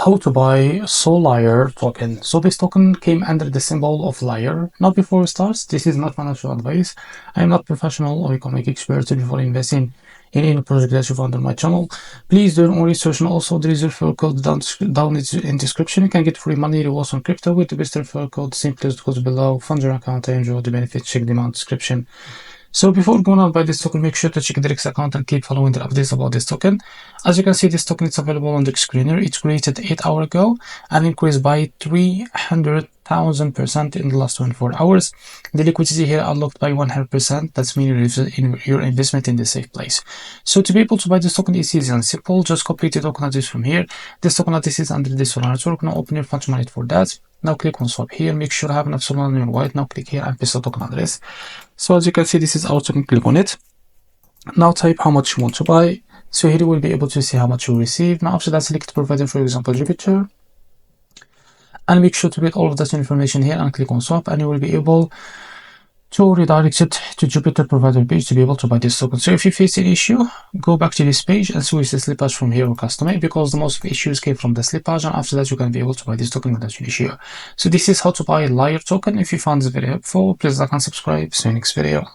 how to buy Solayer token. So this token came under the symbol of Liar. Now before we start, this is not financial advice. I am not professional or economic expert. Before investing in any project that you found on my channel, please do your own research. And also there is a referral code down in description. You can get free money rewards on crypto with the best referral code. Simply goes below. Fund your account and enjoy the benefits. Check the amount description. So before going on by this token, make sure to check the REFERRAL account and keep following the updates about this token. As you can see, this token is available on the screener. It's created 8 hours ago and increased by 300,000% in the last 24 hours. The liquidity here unlocked by 100%. That's meaning your investment in the safe place. So to be able to buy this token is easy and simple. Just copy the token address from here. This token address is under the Solayer network. Now open your fund wallet for that. Now click on swap here. Make sure to have enough Solayer on your wallet. Now click here and paste the token address. So as you can see, this is our token. Click on it. Now type how much you want to buy. So here you will be able to see how much you receive. Now after that, select provider, for example, Jupiter. And make sure to get all of that information here and click on swap, and you will be able to redirect it to Jupiter provider page to be able to buy this token. So if you face an issue, go back to this page and switch the slippage from here or custom, because the most of issues came from the slippage, and after that you can be able to buy this token without an issue. So this is how to buy a Liar token. If you found this very helpful, please like and subscribe. See you next video.